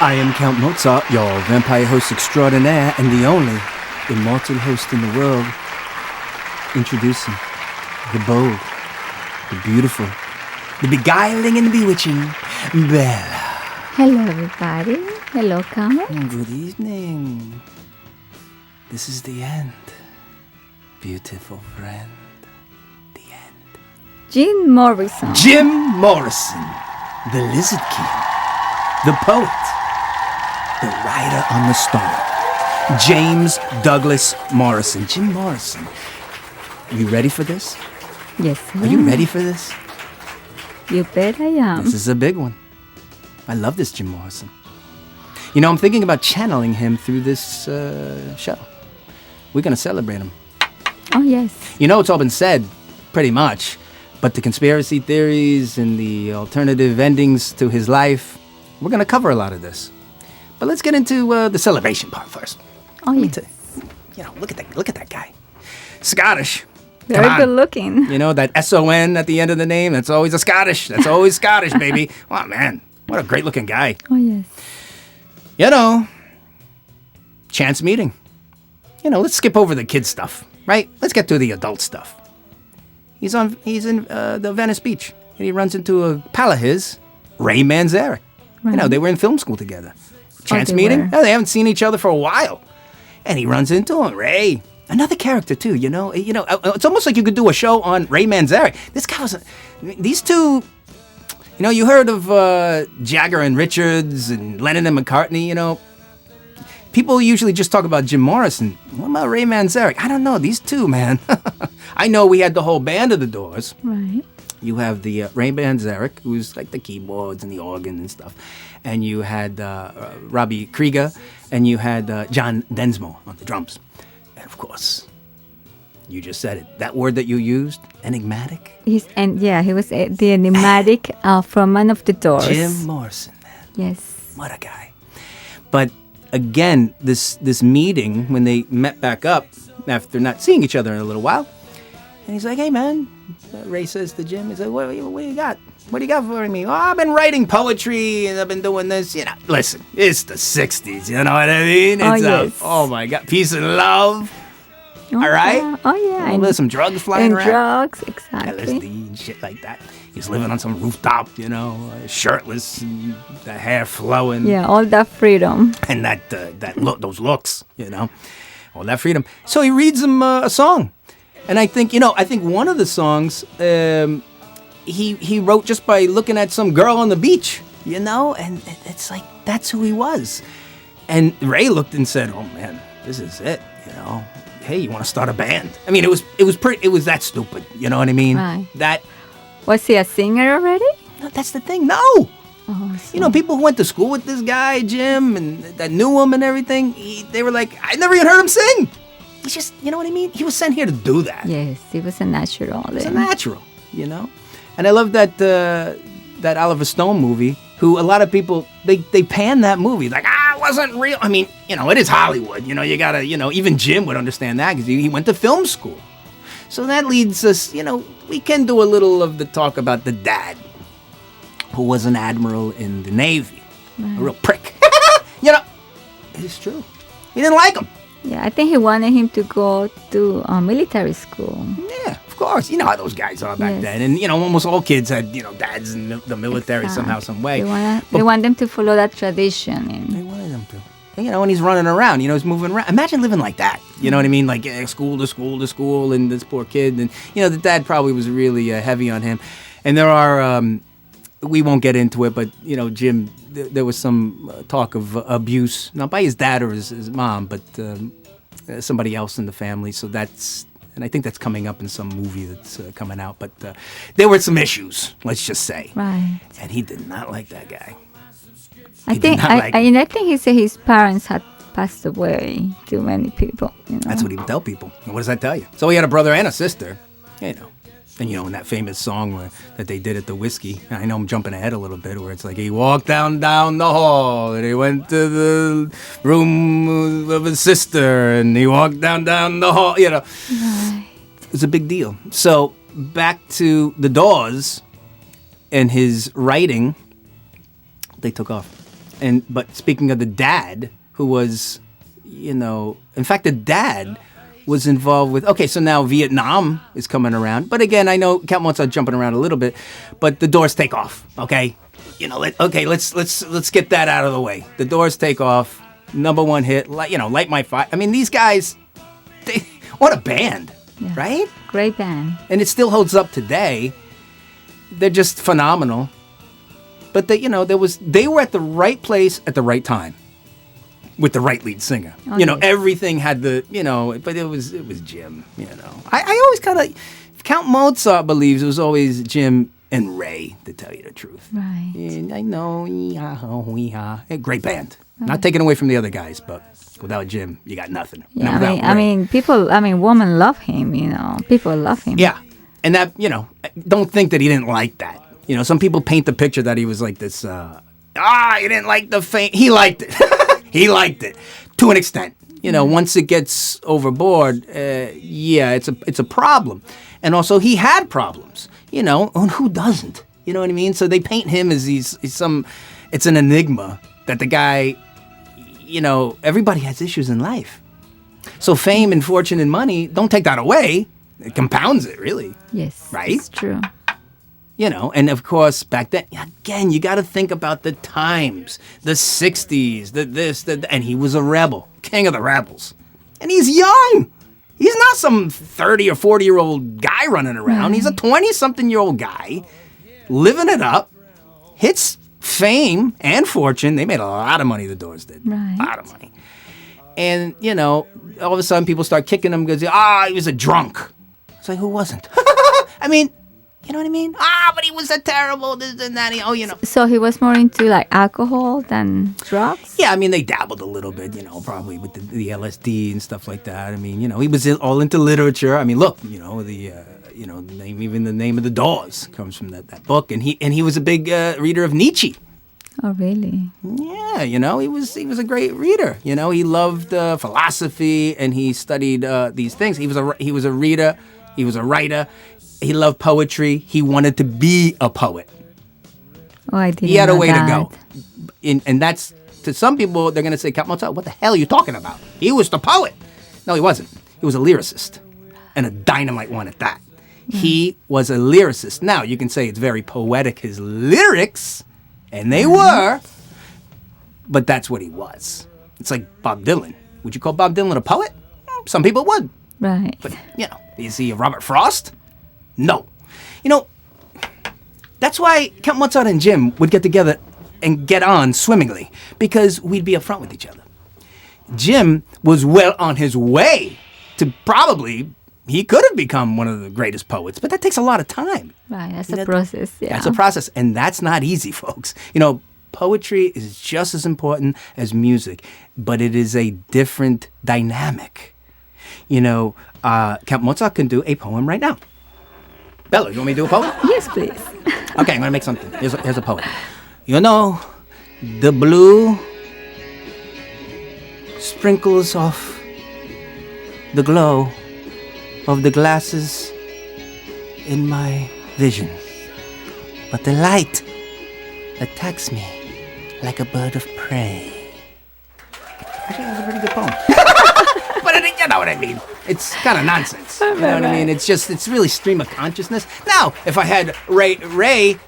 I am Count Mozart, your vampire host extraordinaire and the only immortal host in the world. Introducing the bold, the beautiful, the beguiling and bewitching Bella. Hello, everybody. Hello, Carmen. Good evening. This is the end. Beautiful friend. The end. Jim Morrison. Jim Morrison, the Lizard King, the poet, the writer on the stone. James Douglas Morrison. Jim Morrison. You ready for this? Yes, I Are you am. ready for this? You bet I am. This is a big one. I love this Jim Morrison. You know, I'm thinking about channeling him through this show. We're going to celebrate him. Oh, yes. You know, it's all been said, pretty much. But the conspiracy theories and the alternative endings to his life, we're going to cover a lot of this. But let's get into the celebration part first. Oh, yes. You know, look at that guy. Scottish. Very Come on. good looking. You know, that S-O-N at the end of the name, that's always a Scottish. That's always Scottish, baby. Oh, man, what a great-looking guy. Oh, yes. You know, chance meeting. You know, let's skip over the kid stuff, right? Let's get to the adult stuff. He's in the Venice Beach, and he runs into a pal of his, Ray Manzarek. Right. You know, they were in film school together. Chance they meeting? were. No, they haven't seen each other for a while. And he runs into him, Ray. Another character, too, you know. It's almost like you could do a show on Ray Manzarek. This guy was... These two... You know, you heard of Jagger and Richards and Lennon and McCartney, you know. People usually just talk about Jim Morrison. What about Ray Manzarek? I don't know. These two, man. I know we had the whole band of the Doors. Right. You have the Ray Manzarek, who's like the keyboards and the organ and stuff. And you had Robbie Krieger, and you had John Densmore on the drums. And of course, you just said it. That word that you used, enigmatic. He was the enigmatic frontman of the Doors. Jim Morrison, man. Yes. What a guy. But again, this meeting, when they met back up after not seeing each other in a little while, and he's like, hey, man, Ray says to Jim, he's like, what do you got? What do you got for me? Oh, I've been writing poetry, and I've been doing this. You know, listen, it's the 60s, you know what I mean? Oh, It's yes. oh, my God, peace and love. Oh, All right? Yeah. Oh, yeah. There's some drugs flying and around. drugs, exactly. LSD and shit like that. He's living on some rooftop, you know, shirtless, and the hair flowing. Yeah, all that freedom. And those looks, you know, all that freedom. So he reads him a song, and I think one of the songs he wrote just by looking at some girl on the beach, you know, and it's like that's who he was. And Ray looked and said, "Oh man, this is it," you know. Hey, you want to start a band? I mean, it was that stupid, you know what I mean? Right. That. Was he a singer already? No, that's the thing. No. Oh, so. You know, people who went to school with this guy, Jim, and that knew him and everything, they were like, I never even heard him sing. He's just, you know what I mean? He was sent here to do that. Yes, he was a natural. It's a natural, you know? And I love that Oliver Stone movie, who a lot of people, they pan that movie. Like, it wasn't real. I mean, you know, it is Hollywood. You know, you gotta, you know, even Jim would understand that because he went to film school. So that leads us, you know, we can do a little of the talk about the dad, who was an admiral in the Navy. Right. A real prick. You know, it's true. He didn't like him. Yeah, I think he wanted him to go to military school. Yeah, of course. You know how those guys are back Yes. then. And, you know, almost all kids had, you know, dads in the military somehow, some way. They want them to follow that tradition. They wanted them to. And, you know, and he's running around, you know, he's moving around. Imagine living like that. You know what I mean? Like school to school to school, and this poor kid. And, you know, the dad probably was really heavy on him. And there are, we won't get into it, but, you know, Jim, there was some talk of abuse, not by his dad or his mom, but somebody else in the family. So that's, and I think that's coming up in some movie that's coming out. But there were some issues, let's just say. Right. And he did not like that guy. I think he said his parents had passed away. Too many people. You know? That's what he would tell people. And what does that tell you? So he had a brother and a sister, you know. And, you know, in that famous song that they did at the Whiskey, and I know I'm jumping ahead a little bit, where it's like, he walked down the hall, and he went to the room of his sister, and he walked down the hall, you know. Right. It was a big deal. So back to the Doors and his writing, they took off. But speaking of the dad, who was, in fact, the dad was involved with. Okay, so now Vietnam is coming around, but again, I know Count Mozart jumping around a little bit, but the Doors take off. Okay, let's get that out of the way. The Doors take off. Number one hit, Light My Fire. I mean, these guys, what a band, right? Great band. And it still holds up today. They're just phenomenal. But they were at the right place at the right time with the right lead singer. Everything had but it was Jim, I always kind of, Count Mozart believes it was always Jim and Ray, to tell you the truth. Right. And I know, great band. Right. Not taking away from the other guys, but without Jim, you got nothing. Yeah, women love him, People love him. Yeah. And that, don't think that he didn't like that. Some people paint the picture that he was like this, he didn't like the fame. He liked it. He liked it to an extent. Once it gets overboard, it's a problem. And also he had problems, and who doesn't? You know what I mean? So they paint him as it's an enigma that the guy, everybody has issues in life. So fame and fortune and money, don't take that away. It compounds it, really. Yes. Right? It's true. And of course, back then, again, you got to think about the times, the 60s, and he was a rebel, king of the rebels. And he's young. He's not some 30 or 40-year-old guy running around. Right. He's a 20-something-year-old guy living it up, hits fame and fortune. They made a lot of money, the Doors did. Right. A lot of money. And, all of a sudden people start kicking him because, he was a drunk. It's like, who wasn't? I mean, you know what I mean? But he was a terrible this and that. So he was more into like alcohol than drugs? Yeah, I mean, they dabbled a little bit, probably with the LSD and stuff like that. I mean, he was all into literature. I mean, look, the name of the Doors comes from that book, and he was a big reader of Nietzsche. Oh, really? Yeah, he was a great reader. He loved philosophy, and he studied these things. He was a reader. He was a writer. He loved poetry. He wanted to be a poet. Oh, I didn't know that. He had a way to go. And that's, to some people, they're going to say, Count Mozart, what the hell are you talking about? He was the poet. No, he wasn't. He was a lyricist. And a dynamite one at that. He was a lyricist. Now, you can say it's very poetic, his lyrics, and they were, but that's what he was. It's like Bob Dylan. Would you call Bob Dylan a poet? Some people would. Right. But, is he a Robert Frost? No. That's why Count Mozart and Jim would get together and get on swimmingly, because we'd be upfront with each other. Jim was well on his way to he could have become one of the greatest poets, but that takes a lot of time. Right, that's a process, yeah. That's a process, and that's not easy, folks. Poetry is just as important as music, but it is a different dynamic. Count Mozart can do a poem right now. Bella, you want me to do a poem? Yes, please. Okay, I'm going to make something. Here's a poem. The blue sprinkles off the glow of the glasses in my vision. But the light attacks me like a bird of prey. Actually, that's a pretty good poem. But you know what I mean. It's kind of nonsense. You know what I mean? It's really stream of consciousness. Now, if I had Ray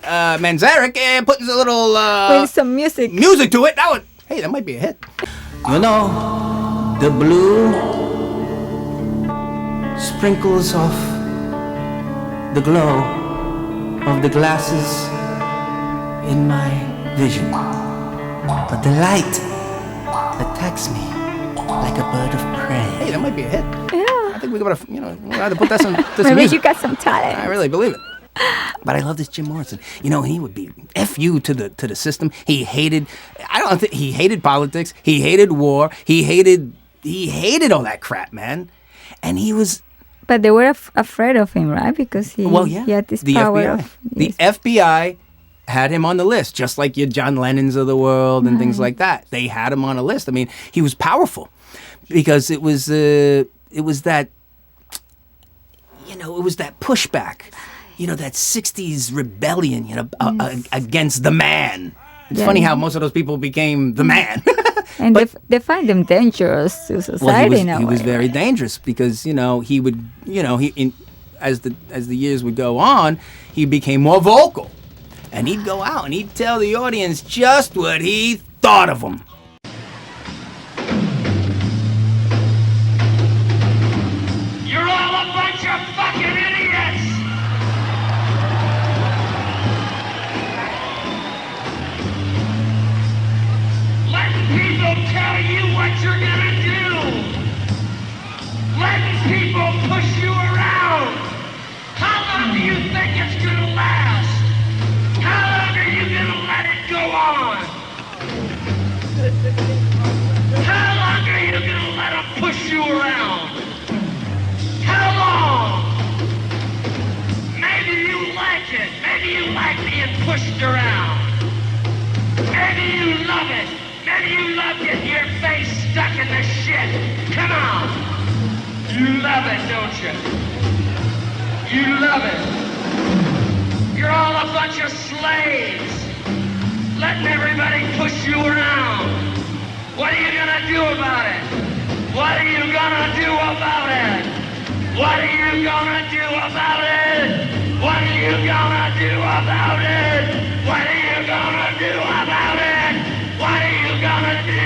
Manzarek putting a little with some music to it, that might be a hit. The blue sprinkles off the glow of the glasses in my vision, but the light attacks me like a bird of prey. Hey, that might be a hit. Yeah. I think we gotta put that some. Maybe music. You got some talent. I really believe it. But I love this Jim Morrison. He would be F you to the system. He hated. He hated politics. He hated war. He hated all that crap, man. And he was. But they were afraid of him, right? Because he had this power. The FBI had him on the list, just like your John Lennons of the world and things like that. They had him on a list. I mean, he was powerful because it was that, it was that pushback, that 60s rebellion, against the man, It's funny how most of those people became the man. And they find him dangerous to society. He was very dangerous because he would as the years would go on, he became more vocal, and he'd go out and he'd tell the audience just what he thought of them. You're all a bunch of fucking idiots! Letting people tell you what you're gonna do! Letting people push you around! How long do you think it's gonna last? How long are you gonna let it go on? How long are you gonna let them push you around? How long? Maybe you like it. Maybe you like being pushed around. Maybe you love it. Maybe you love getting your face stuck in the shit. Come on. You love it, don't you? You love it. You're all a bunch of slaves. Letting everybody push you around. What are you gonna do about it? What are you gonna do about it? What are you gonna do about it? What are you gonna do about it? What are you gonna do about it? What are you gonna do?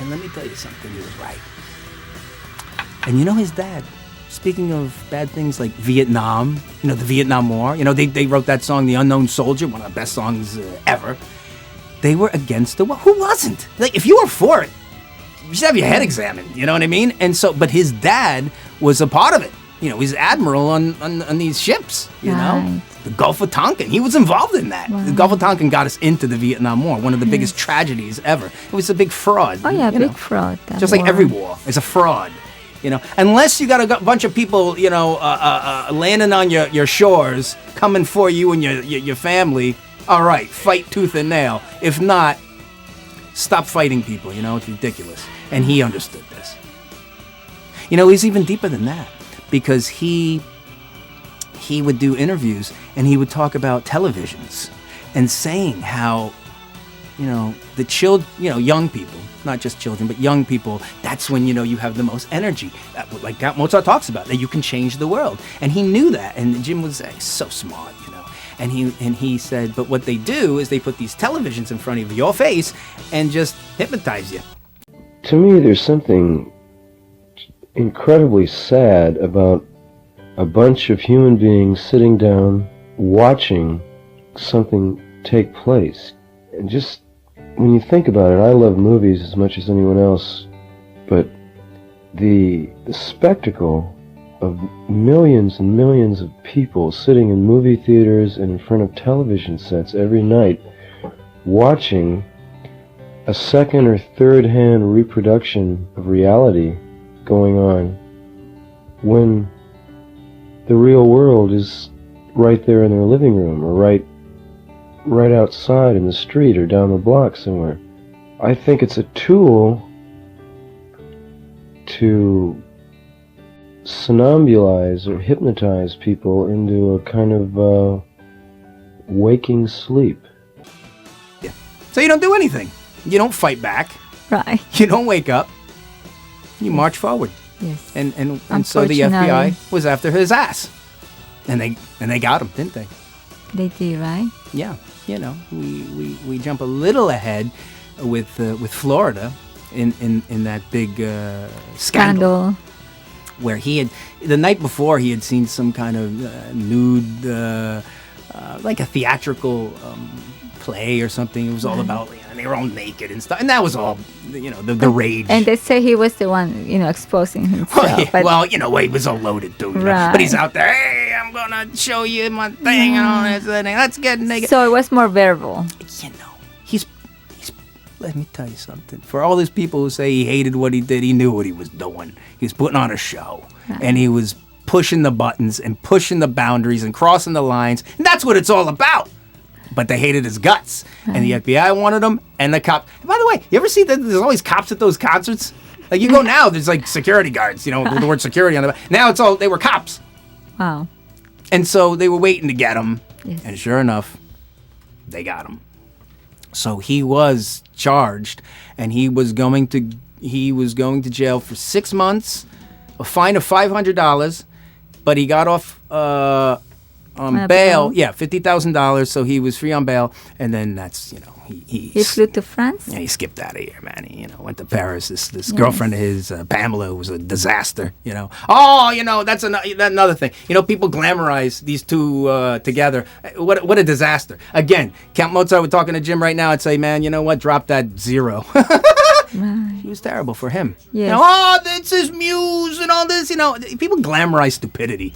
And let me tell you something, he was right. And his dad, speaking of bad things like Vietnam, the Vietnam War, they wrote that song, The Unknown Soldier, one of the best songs ever. They were against the war. Who wasn't? Like, if you were for it, you should have your head examined, you know what I mean? And so, but his dad was a part of it. He's admiral on these ships, know? The Gulf of Tonkin. He was involved in that. Wow. The Gulf of Tonkin got us into the Vietnam War, one of the biggest tragedies ever. It was a big fraud. Oh, yeah, big fraud. Just like every war. It's a fraud. Unless you got a bunch of people, landing on your shores, coming for you and your family, all right, fight tooth and nail. If not, stop fighting people, it's ridiculous. And he understood this. He's even deeper than that, because he would do interviews and he would talk about televisions and saying how, the young people, not just children, but young people, that's when, you have the most energy. Like Count Mozart talks about, that you can change the world. And he knew that. And Jim was so smart, And he said, but what they do is they put these televisions in front of your face and just hypnotize you. To me, there's something incredibly sad about a bunch of human beings sitting down, watching something take place. And just, when you think about it, I love movies as much as anyone else, but the spectacle of millions and millions of people sitting in movie theaters and in front of television sets every night, watching a second or third-hand reproduction of reality going on, when the real world is right there in their living room, or right outside in the street or down the block somewhere. I think it's a tool to somnambulize or hypnotize people into a kind of waking sleep. Yeah. So you don't do anything. You don't fight back. Right. You don't wake up. You march forward. Yes. And so the FBI was after his ass. And they got him, didn't they? They did, right? Yeah. We jump a little ahead with Florida in that big scandal. Where he had, the night before, he had seen some kind of nude, like a theatrical play or something. It was all about, they were all naked and stuff. And that was all, the rage. And they say he was the one, exposing himself. He was all loaded, dude. Right. But he's out there, hey, I'm going to show you my thing and all this thing. Let's get naked. So it was more verbal. He's let me tell you something. For all these people who say he hated what he did, he knew what he was doing. He was putting on a show. Right. And he was pushing the buttons and pushing the boundaries and crossing the lines. And that's what it's all about. But they hated his guts. Right. And the FBI wanted him, and the cops. By the way, you ever see that there's always cops at those concerts? Like, you go now, there's like security guards, with the word security on the back. Now they were cops. Wow. And so they were waiting to get him. Yes. And sure enough, they got him. So he was charged, and he was going to jail for 6 months, a fine of $500, but he got off on bail. Yeah, $50,000. So he was free on bail, and then that's he flew to France. Yeah, he skipped out of here, man. He went to Paris. This girlfriend of his, Pamela, was a disaster. That's another thing. People glamorize these two together. What a disaster. Again, Count Mozart. We're talking to Jim right now. I'd say, man, you know what? Drop that zero. Right. He was terrible for him. Yes. That's his muse and all this. People glamorize stupidity.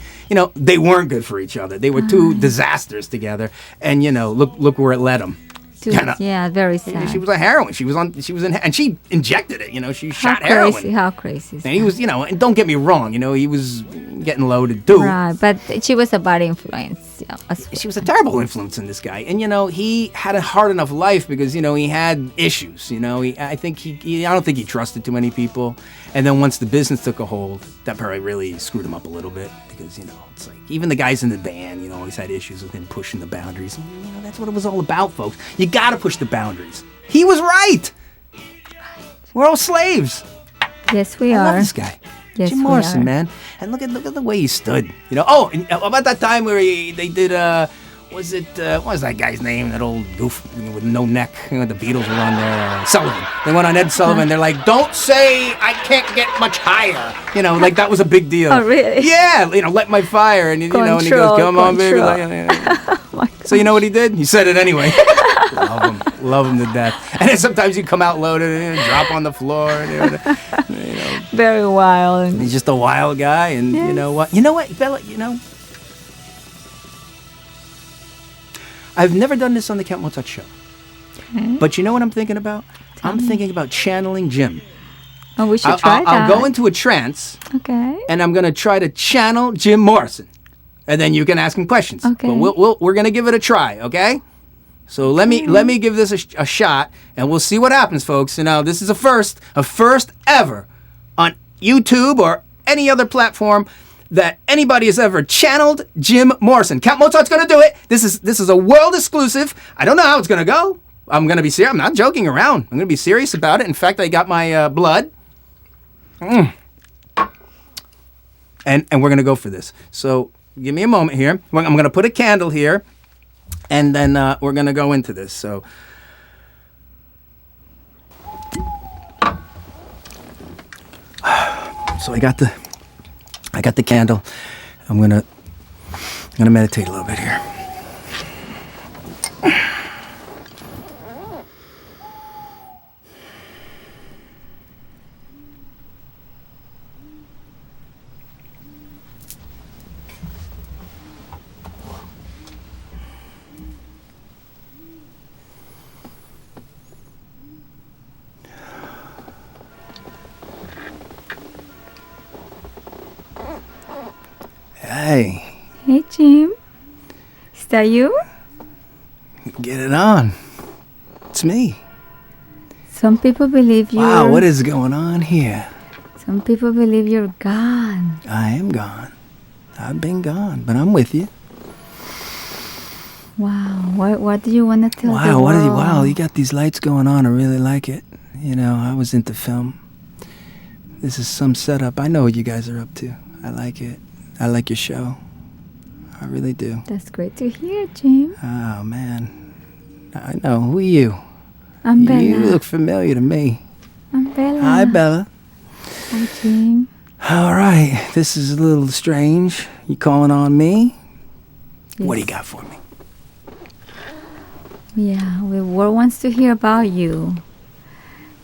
They weren't good for each other. They were two disasters together. And look where it led them. Yeah, very sad. She was on heroin. She was in, and she injected it. She shot heroin. How crazy! And he was, and don't get me wrong, he was getting loaded too. Right, but she was a bad influence. Yeah, she was a terrible influence in this guy, and he had a hard enough life because he had issues. I don't think he trusted too many people, and then once the business took a hold, that probably really screwed him up a little bit because it's like even the guys in the band, always had issues with him pushing the boundaries. And, that's what it was all about, folks. You got to push the boundaries. He was right. We're all slaves. Yes, we I are. love this guy. Yes, Jim Morrison, man. And look at the way he stood. And about that time where they did what was that guy's name? That old goof with no neck. The Beatles were on there. Sullivan. They went on Ed Sullivan. They're like, don't say I can't get much higher. Like that was a big deal. Oh, really? Yeah. Light my fire. And, and he goes, come on, baby. So you know what he did? He said it anyway. Love him to death. And then sometimes you come out loaded and drop on the floor. And, very wild. He's just a wild guy. And yes. You know what, Bella, I've never done this on the Count Mozart show. Okay. But you know what I'm thinking about? I'm thinking about channeling Jim. Oh, we should try that. I'll go into a trance. Okay. And I'm going to try to channel Jim Morrison. And then you can ask him questions. Okay. But we're going to give it a try, okay? So let me give this a shot, and we'll see what happens, folks. This is a first ever on YouTube or any other platform that anybody has ever channeled Jim Morrison. Count Mozart's going to do it. This is a world exclusive. I don't know how it's going to go. I'm going to be serious. I'm not joking around. I'm going to be serious about it. In fact, I got my blood. And we're going to go for this. So give me a moment here. I'm going to put a candle here, and then we're going to go into this. So I got the candle. I'm gonna meditate a little bit here. Hey. Hey, Jim. Is that you? Get it on. It's me. Some people believe you're... Wow, what is going on here? Some people believe you're gone. I am gone. I've been gone, but I'm with you. Wow. What do you want to tell the world? Wow, you got these lights going on. I really like it. I was into film. This is some setup. I know what you guys are up to. I like it. I like your show. I really do. That's great to hear, Jim. Oh, man. I know. Who are you? I'm Bella. You look familiar to me. I'm Bella. Hi, Bella. Hi, Jim. All right. This is a little strange. You calling on me? Yes. What do you got for me? Yeah, the world wants to hear about you.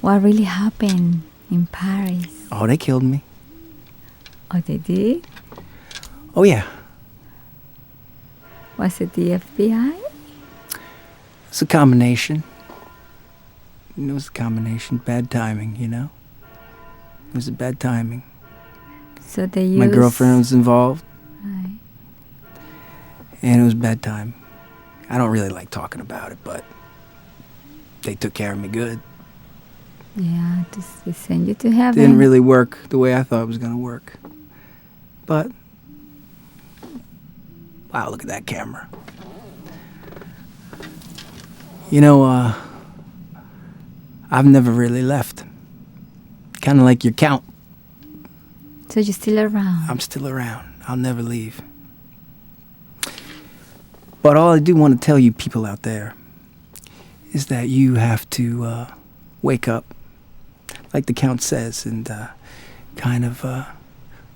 What really happened in Paris? Oh, they killed me. Oh, they did? Oh, yeah. Was it the FBI? It's a combination. It was a combination. Bad timing, It was a bad timing. So they used... My girlfriend was involved. Right. And it was bad time. I don't really like talking about it, but they took care of me good. Yeah, to send you to heaven. Didn't really work the way I thought it was going to work. But, wow, look at that camera. You know, I've never really left. Kind of like your Count. So you're still around? I'm still around. I'll never leave. But all I do want to tell you people out there is that you have to wake up, like the Count says, and kind of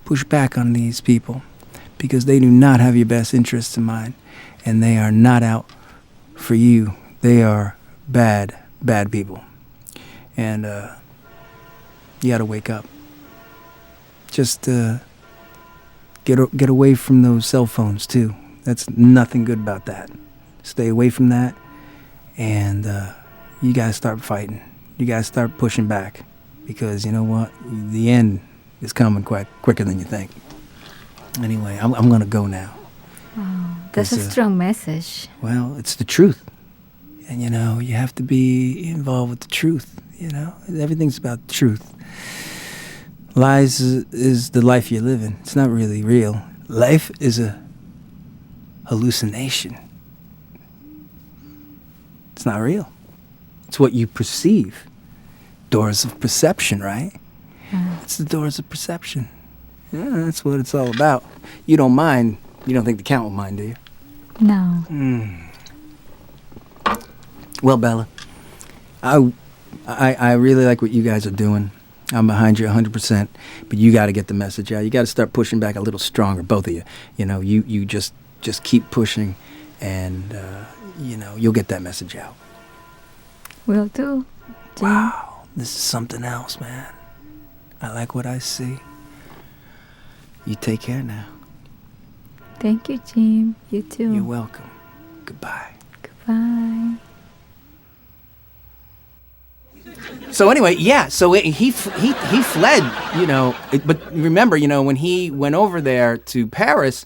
push back on these people, because they do not have your best interests in mind, and they are not out for you. They are bad, bad people. And you got to wake up. Just get away from those cell phones, too. That's nothing good about that. Stay away from that, and you got to start fighting. You got to start pushing back, because you know what? The end is coming quite quicker than you think. Anyway, I'm going to go now. Wow, that's a strong message. Well, it's the truth. And, you know, you have to be involved with the truth, you know? Everything's about the truth. Lies is the life you're living. It's not really real. Life is a hallucination. It's not real. It's what you perceive. Doors of perception, right? It's the doors of perception. Yeah, that's what it's all about. You don't mind. You don't think the Count will mind, do you? No. Well, Bella, I really like what you guys are doing. I'm behind you 100%, but you got to get the message out. You got to start pushing back a little stronger, both of you. You know, you just keep pushing, and you know, you'll get that message out. Will do. Jim. Wow, this is something else, man. I like what I see. You take care now. Thank you, Jim. You too. You're welcome. Goodbye. Goodbye. So anyway, yeah. So he fled, you know. But remember, you know, when he went over there to Paris,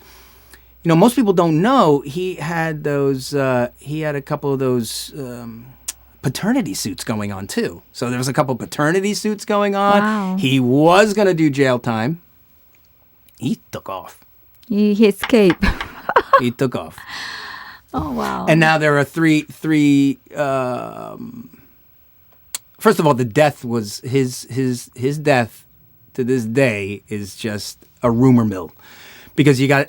you know, most people don't know he had those. He had a couple of those paternity suits going on too. So there was a couple of paternity suits going on. Wow. He was gonna do jail time. He took off. He escaped. He took off. Oh wow. And now there are three. First of all, the death was his death to this day is just a rumor mill, because you got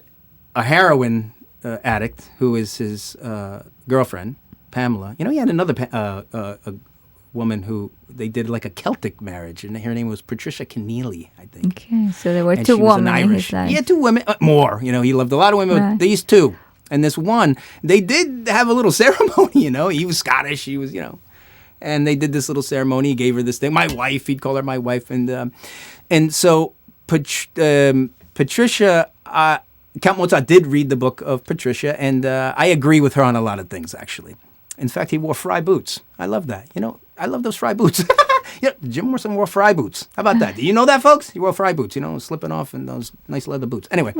a heroin addict who is his girlfriend, Pamela. You know, he had another a woman who they did like a Celtic marriage, and her name was Patricia Keneally, I think. Okay, so there were And two she was an women in Irish. his life. Yeah, two women. More. You know, he loved a lot of women. Right. But these two, and this one, they did have a little ceremony. You know, he was Scottish. He was, you know. And they did this little ceremony. He gave her this thing. My wife. He'd call her my wife. And so Patricia, Count Mozart did read the book of Patricia, and I agree with her on a lot of things, actually. In fact, he wore fry boots. I love that. You know, I love those fry boots. Yeah, Jim Morrison wore fry boots. How about that? Do you know that, folks? He wore fry boots, you know, slipping off in those nice leather boots. Anyway,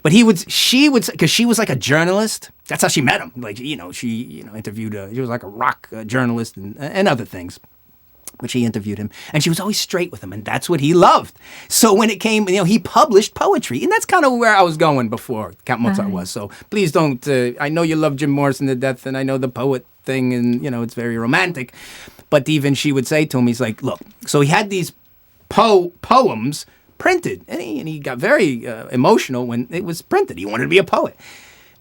but she would, because she was like a journalist. That's how she met him. Like, you know, she interviewed, she was like a rock journalist and other things. But she interviewed him, and she was always straight with him, and that's what he loved. So when it came, you know, he published poetry, and that's kind of where I was going before Count Mozart was. So please don't, I know you love Jim Morrison to death, and I know the poet thing, and, you know, it's very romantic. But even she would say to him, he's like, look, so he had these poems printed, and he got very emotional when it was printed. He wanted to be a poet.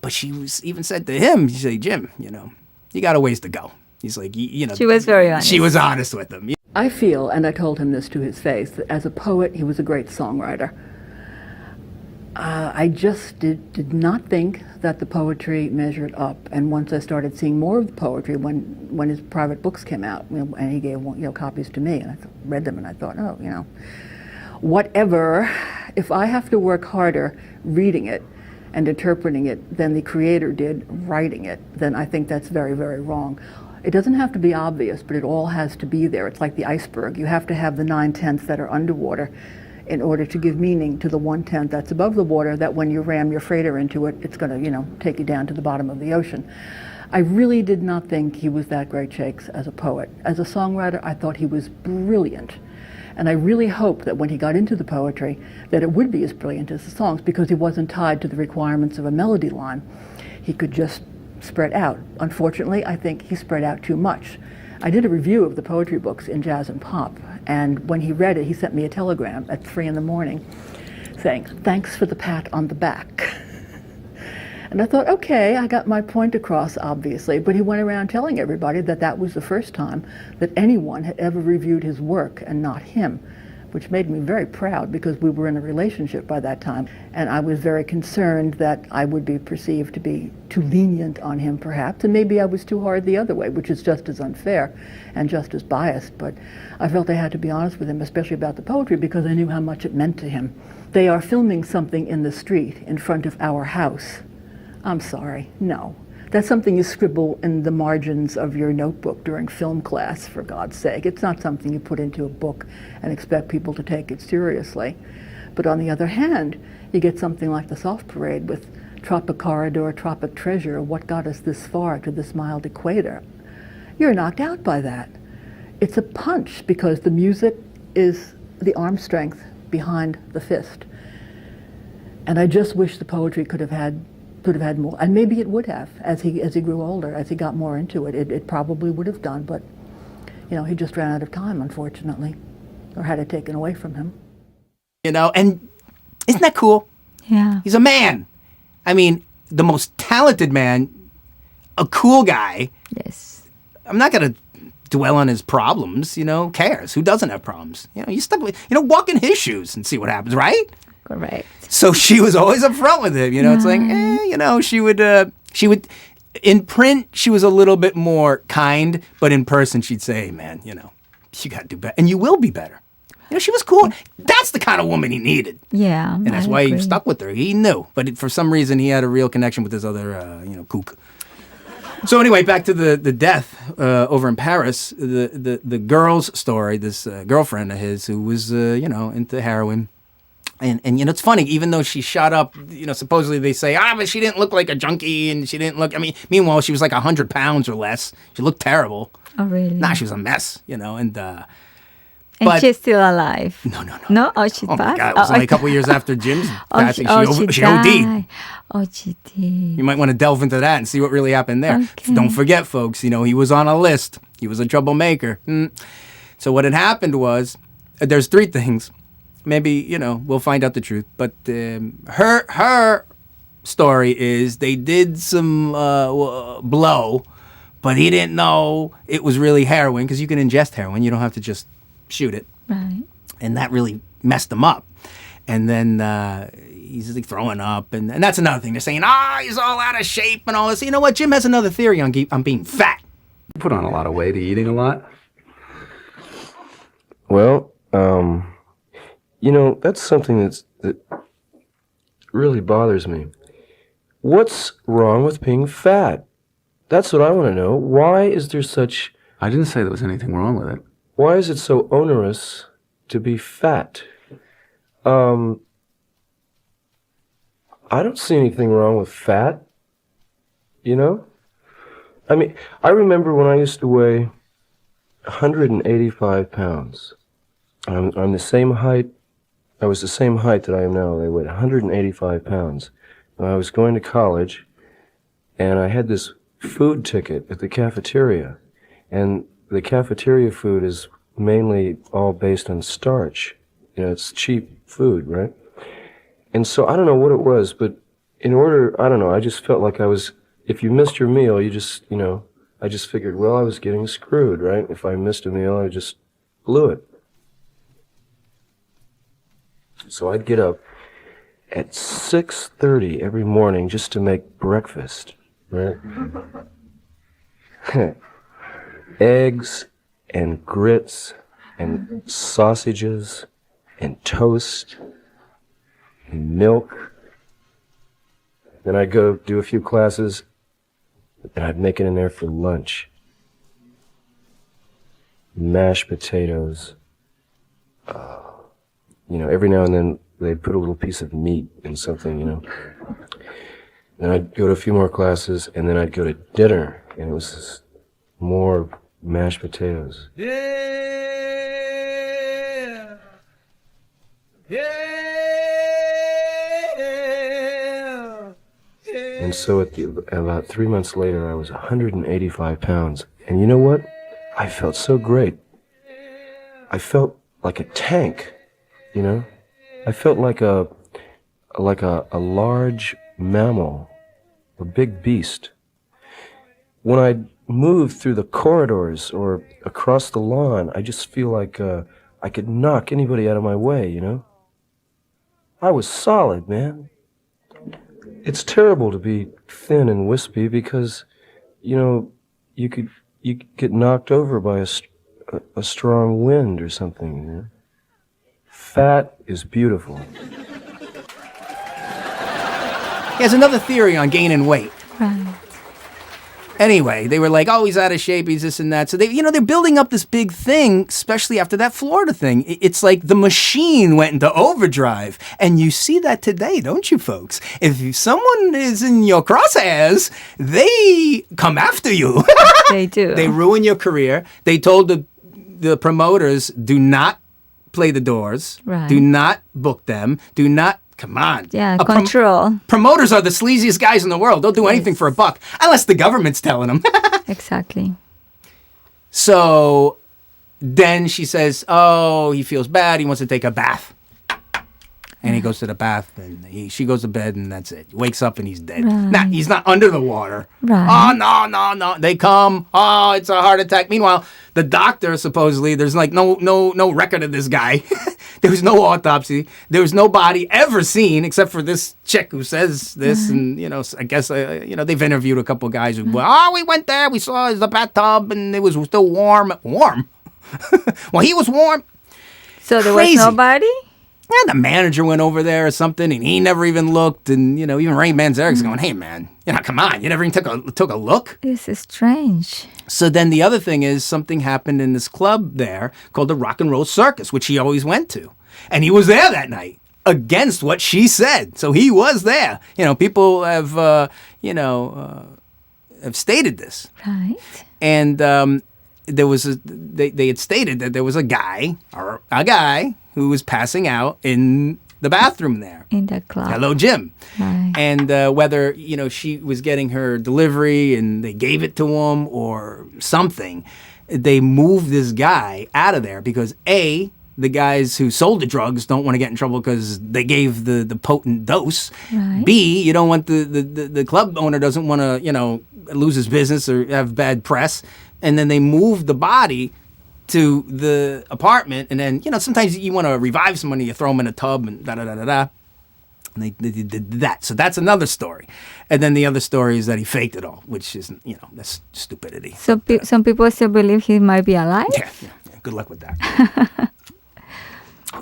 But she was even said to him, she said, Jim, you know, you got a ways to go. He's like, you know. She was very honest. She was honest with him. I feel, and I told him this to his face, that as a poet, he was a great songwriter. I just did not think that the poetry measured up. And once I started seeing more of the poetry, when his private books came out, you know, and he gave copies to me, and I read them, and I thought, oh, you know, whatever. If I have to work harder reading it and interpreting it than the creator did writing it, then I think that's very, very wrong. It doesn't have to be obvious, but it all has to be there. It's like the iceberg. You have to have the 9/10 that are underwater in order to give meaning to the 1/10 that's above the water, that when you ram your freighter into it, it's going to, you know, take you down to the bottom of the ocean. I really did not think he was that great shakes as a poet. As a songwriter, I thought he was brilliant. And I really hoped that when he got into the poetry, that it would be as brilliant as the songs, because he wasn't tied to the requirements of a melody line. He could just spread out. Unfortunately, I think he spread out too much. I did a review of the poetry books in Jazz and Pop, and when he read it, he sent me a telegram at 3 in the morning saying, "Thanks for the pat on the back." And I thought, okay, I got my point across, obviously, but he went around telling everybody that that was the first time that anyone had ever reviewed his work and not him, which made me very proud because we were in a relationship by that time, and I was very concerned that I would be perceived to be too lenient on him, perhaps, and maybe I was too hard the other way, which is just as unfair and just as biased, but I felt I had to be honest with him, especially about the poetry, because I knew how much it meant to him. They are filming something in the street in front of our house. I'm sorry, no. That's something you scribble in the margins of your notebook during film class, for God's sake. It's not something you put into a book and expect people to take it seriously. But on the other hand, you get something like the Soft Parade with Tropic Corridor, Tropic Treasure, what got us this far to this mild equator. You're knocked out by that. It's a punch because the music is the arm strength behind the fist. And I just wish the poetry could have had more, and maybe it would have as he grew older, as he got more into it. It probably would have done, but he just ran out of time, unfortunately, or had it taken away from him. And isn't that cool? Yeah. He's a man. I mean, the most talented man, a cool guy. Yes. I'm not going to dwell on his problems. Who cares? Who doesn't have problems? You stuck with, walk in his shoes and see what happens, right? Correct. So she was always upfront with him. It's like, she would, in print, she was a little bit more kind, but in person, she'd say, hey, man, you got to do better. And you will be better. She was cool. That's the kind of woman he needed. Yeah. And that's why he stuck with her. He knew. But for some reason, he had a real connection with this other, kook. So anyway, back to the death over in Paris. The girl's story, this girlfriend of his who was, into heroin. And it's funny, even though she shot up, supposedly they say, but she didn't look like a junkie and she didn't look, meanwhile, she was like 100 pounds or less. She looked terrible. Oh, really? Nah, she was a mess, and but she's still alive? No. No? Oh, she passed? My God, it was only a couple years after Jim's passing. She died. OD'd. Oh, she did. You might want to delve into that and see what really happened there. Okay. Don't forget, folks, he was on a list. He was a troublemaker. So what had happened was, there's 3 things. Maybe, we'll find out the truth. But her story is they did some blow, but he didn't know it was really heroin because you can ingest heroin. You don't have to just shoot it. Right. And that really messed him up. And then he's like throwing up. And that's another thing. They're saying, he's all out of shape and all this. You know what? Jim has another theory on being fat. You put on a lot of weight. Are you eating a lot? Well, that's something that really bothers me. What's wrong with being fat? That's what I want to know. Why is there such... I didn't say there was anything wrong with it. Why is it so onerous to be fat? I don't see anything wrong with fat, I remember when I used to weigh 185 pounds. I'm the same height. I was the same height that I am now. I weighed 185 pounds. And I was going to college, and I had this food ticket at the cafeteria. And the cafeteria food is mainly all based on starch. It's cheap food, right? And so I don't know what it was, but I just felt like if you missed your meal, you just, I just figured, well, I was getting screwed, right? If I missed a meal, I just blew it. So I'd get up at 6:30 every morning just to make breakfast, right? Eggs and grits and sausages and toast and milk. Then I'd go do a few classes, and I'd make it in there for lunch. Mashed potatoes. Every now and then they'd put a little piece of meat in something, Then I'd go to a few more classes, and then I'd go to dinner, and it was just more mashed potatoes. Yeah. Yeah. And And so about 3 months later, I was 185 pounds. And you know what? I felt so great. I felt like a tank, you know? I felt like a large mammal, a big beast. When I moved through the corridors or across the lawn, I just feel like I could knock anybody out of my way, you know? I was solid, man. It's terrible to be thin and wispy because, you know, you could get knocked over by a strong wind or something, you know? Fat is beautiful. He has another theory on gaining weight. Right. Anyway, they were like, oh, he's out of shape, he's this and that. So they're building up this big thing, especially after that Florida thing. It's like the machine went into overdrive. And you see that today, don't you, folks? If someone is in your crosshairs, they come after you. They do. They ruin your career. They told the promoters, do not play the Doors. Right. Do not book them. Do not... Come on. Yeah, control. Promoters are the sleaziest guys in the world. They'll do anything for a buck, unless the government's telling them. Exactly. So then she says, oh, he feels bad. He wants to take a bath. And he goes to the bath, and she goes to bed, and that's it. He wakes up, and he's dead. Right. Nah, he's not under the water. Right. Oh, no. They come. Oh, it's a heart attack. Meanwhile, the doctor, supposedly, there's like no record of this guy. There was no autopsy. There was no body ever seen except for this chick who says this. And, I guess, they've interviewed a couple of guys who, we went there. We saw the bathtub and it was still warm. Warm? Well, he was warm. So there Crazy. was nobody? Yeah, the manager went over there or something and he never even looked. And, even Ray Manzarek's going, hey, man, come on. You never even took a look? This is strange. So then the other thing is something happened in this club there called the Rock and Roll Circus, which he always went to. And he was there that night against what she said. So he was there. People have, have stated this. Right. And there was they had stated that there was a guy who was passing out in the bathroom there. In the club. Hello, Jim. Right. And whether, she was getting her delivery and they gave it to him or something, they moved this guy out of there because A, the guys who sold the drugs don't want to get in trouble because they gave the potent dose. Right. B, you don't want the club owner doesn't want to, lose his business or have bad press. And then they moved the body to the apartment, and then, sometimes you want to revive somebody, you throw them in a tub and da-da-da-da-da. And they did that. So that's another story. And then the other story is that he faked it all, which is, that's stupidity. So some people still believe he might be alive? Yeah. Good luck with that.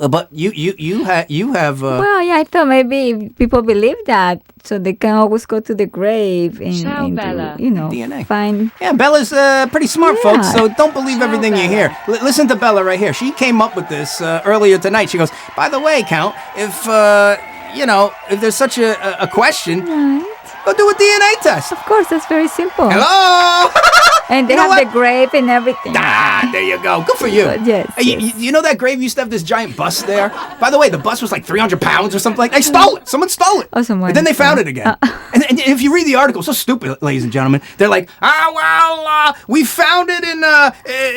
But you have. Well, yeah, I thought maybe people believe that, so they can always go to the grave and Bella. DNA. Find. Yeah, Bella's pretty smart, Yeah. folks, so don't believe everything you hear. Listen to Bella right here. She came up with this earlier tonight. She goes, by the way, Count, if there's such a question, go do a DNA test. Of course, that's very simple. Hello? And they You know have what? the grave and everything. There you go. Good for you. Good, yes, Hey, yes. You know that grave used to have this giant bus there? By the way, the bus was like 300 pounds or something like that. They stole it. Someone stole it. Oh, someone And then they stole found it. it again. And if you read the article, so stupid, ladies and gentlemen. They're like, we found it in,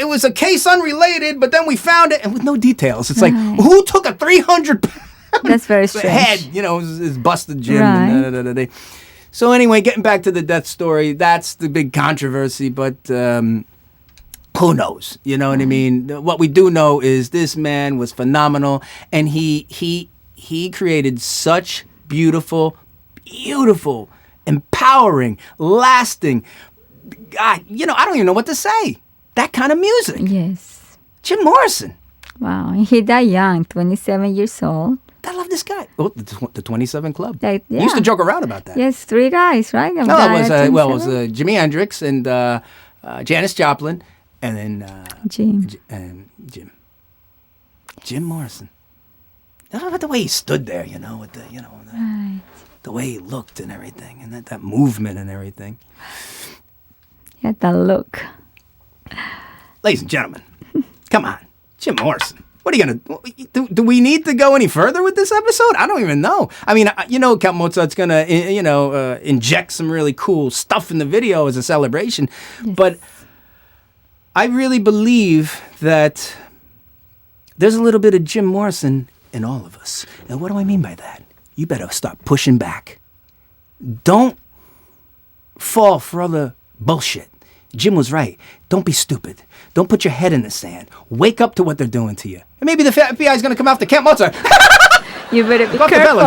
it was a case unrelated, but then we found it, and with no details. It's like, who took a 300 pound That's very strange. head? Is busted Jim. Right. And da-da-da-da-da. So anyway, getting back to the death story, that's the big controversy, but who knows? You know what I mean? What we do know is this man was phenomenal, and he created such beautiful, empowering, lasting, God, I don't even know what to say. That kind of music. Yes. Jim Morrison. Wow. And he died young, 27 years old. I love this guy. Oh, the 27 Club. Like, We used to joke around about that. Yes, 3 guys, right? No, it was Jimi Hendrix and Janis Joplin, and then Jim. Jim. Jim Morrison. I don't know about the way he stood there, with the, Right. the way he looked and everything, and that movement and everything. He had that look. Ladies and gentlemen, come on, Jim Morrison. What are you gonna do? We need to go any further with this episode? I don't even know. I mean, Count Mozart's gonna inject some really cool stuff in the video as a celebration, but I really believe that there's a little bit of Jim Morrison in all of us. And what do I mean by that? You better start pushing back. Don't fall for other bullshit. Jim was right. Don't be stupid. Don't put your head in the sand. Wake up to what they're doing to you. And maybe the FBI is going to come after Count Mozart. You better be careful.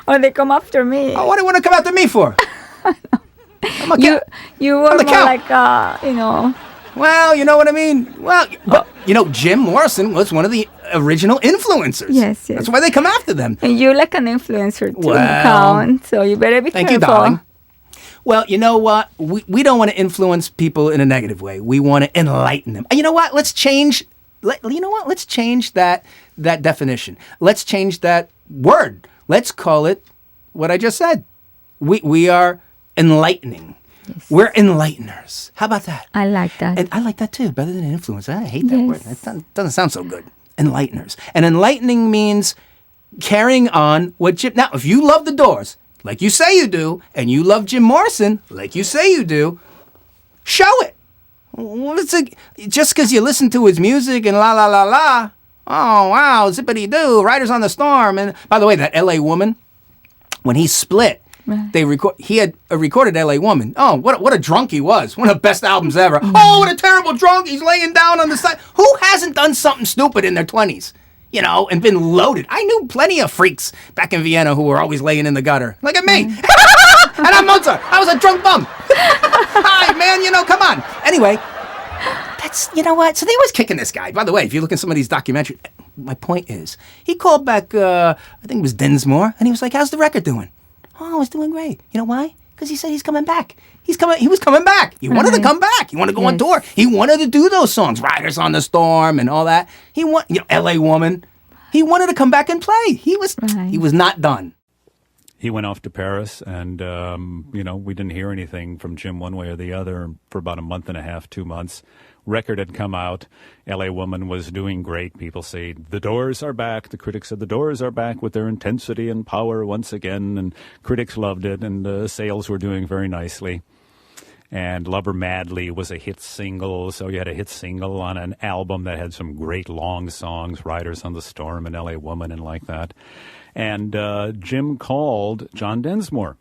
Or they come after me. Oh, what do they want to come after me for? You were more like, Well, you know what I mean? Well, but, Jim Morrison was one of the original influencers. Yes. That's why they come after them. And you're like an influencer too, Count. So you better be careful. Thank you, darling. Well, you know what? We don't want to influence people in a negative way. We want to enlighten them. And you know what? Let's change. Let's change that definition. Let's change that word. Let's call it what I just said. We are enlightening. Yes. We're enlighteners. How about that? I like that. And I like that too, better than influencer. I hate that word. It doesn't sound so good. Enlighteners. And enlightening means carrying on what Jim... Now, if you love the Doors, like you say you do, and you love Jim Morrison, like you say you do, show it. Just because you listen to his music and la la la la, oh wow, zippity-doo, Riders on the Storm. And by the way, that L.A. Woman, when he split, he had recorded L.A. Woman. Oh, what a drunk he was. One of the best albums ever. Oh, what a terrible drunk. He's laying down on the side. Who hasn't done something stupid in their 20s? And been loaded. I knew plenty of freaks back in Vienna who were always laying in the gutter. Look at me. And I'm Mozart. I was a drunk bum. Hi, man, come on. Anyway, that's, what? So they was kicking this guy. By the way, if you look at some of these documentaries, my point is, he called back, I think it was Dinsmore, and he was like, how's the record doing? Oh, it's doing great. You know why? Because he said he's coming back. He was coming back. He wanted to come back. He wanted to go on tour. He wanted to do those songs, Riders on the Storm and all that. He L.A. Woman. He wanted to come back and play. He was not done. He went off to Paris, and we didn't hear anything from Jim one way or the other for about a month and a half, 2 months. Record had come out. L.A. Woman was doing great. People say, the Doors are back. The critics said the Doors are back with their intensity and power once again, and critics loved it, and sales were doing very nicely. And Love Her Madly was a hit single, so you had a hit single on an album that had some great long songs, Riders on the Storm and L.A. Woman and like that. And Jim called John Densmore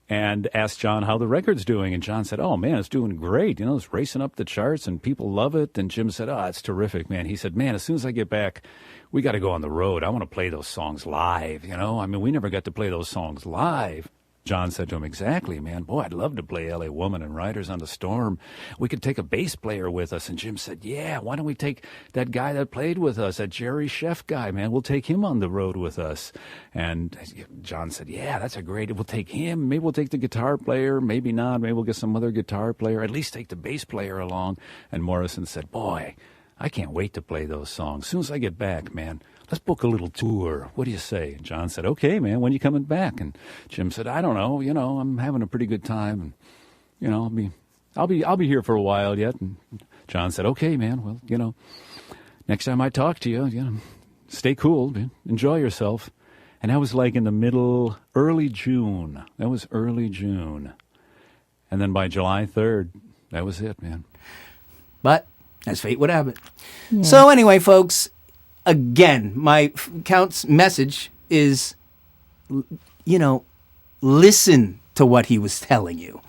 and asked John how the record's doing. And John said, oh, man, it's doing great. It's racing up the charts and people love it. And Jim said, oh, it's terrific, man. He said, man, as soon as I get back, we got to go on the road. I want to play those songs live, we never got to play those songs live. John said to him, exactly, man. Boy, I'd love to play L.A. Woman and Riders on the Storm. We could take a bass player with us. And Jim said, yeah, why don't we take that guy that played with us, that Jerry Sheff guy, man. We'll take him on the road with us. And John said, yeah, that's a great, we'll take him. Maybe we'll take the guitar player. Maybe not. Maybe we'll get some other guitar player. At least take the bass player along. And Morrison said, boy, I can't wait to play those songs. As soon as I get back, man, let's book a little tour. What do you say? And John said, okay, man, when are you coming back? And Jim said, I don't know. I'm having a pretty good time. And, I'll be here for a while yet. And John said, okay, man, well, next time I talk to you, stay cool, man. Enjoy yourself. And that was like in the early June. That was early June. And then by July 3rd, that was it, man. But as fate would have it. Yeah. So anyway, folks, again, my Count's message is, listen to what he was telling you.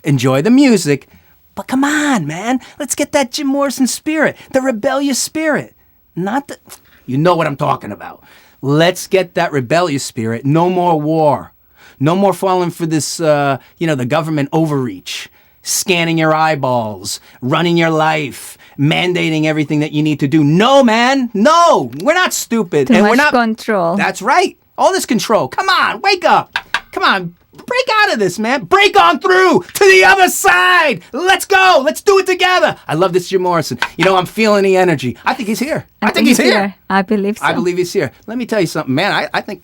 Enjoy the music, but come on, man. Let's get that Jim Morrison spirit, the rebellious spirit. You know what I'm talking about. Let's get that rebellious spirit. No more war. No more falling for this, the government overreach. Scanning your eyeballs, running your life, mandating everything that you need to do. No, man. No, we're not stupid. Too much control. That's right. All this control. Come on, wake up. Come on, break out of this, man. Break on through to the other side. Let's go. Let's do it together. I love this Jim Morrison. I'm feeling the energy. I think he's here. I think he's here. I believe so. I believe he's here. Let me tell you something, man. I think,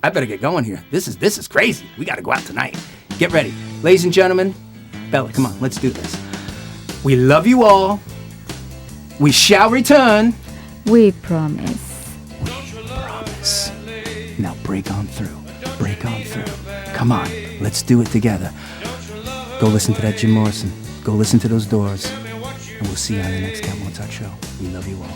I better get going here. This is crazy. We got to go out tonight. Get ready. Ladies and gentlemen, Bella, come on, let's do this. We love you all. We shall return. We promise. Promise. Now break on through. Break on through. Come on, let's do it together. Go listen to that Jim Morrison. Go listen to those Doors. And we'll see you on the next Count Mozart show. We love you all.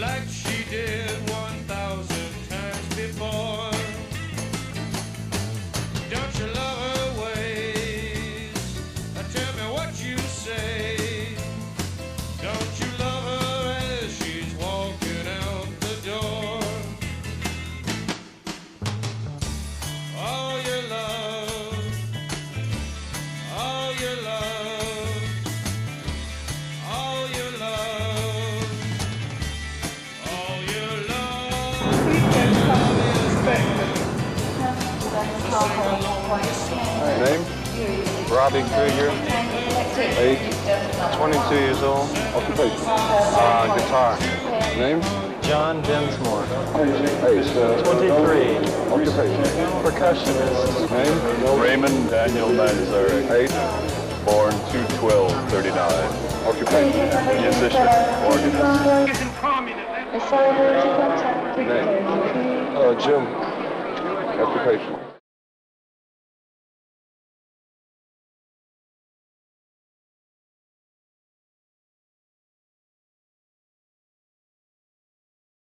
Like she did 1,000 times before. Don't you love her ways? Tell me what you say. Don't you love her as she's walking out the door? All your love, all your love, all your love. All your love. Name? Robbie Krieger. Age? 22 years old. Occupation? Guitar. Name? John Densmore. Age? 23. Occupation? Percussionist. Name? Raymond Daniel Manzarek. Age? Born 2/12/39. Occupation? Musician. Organist. Name? Jim. Occupation?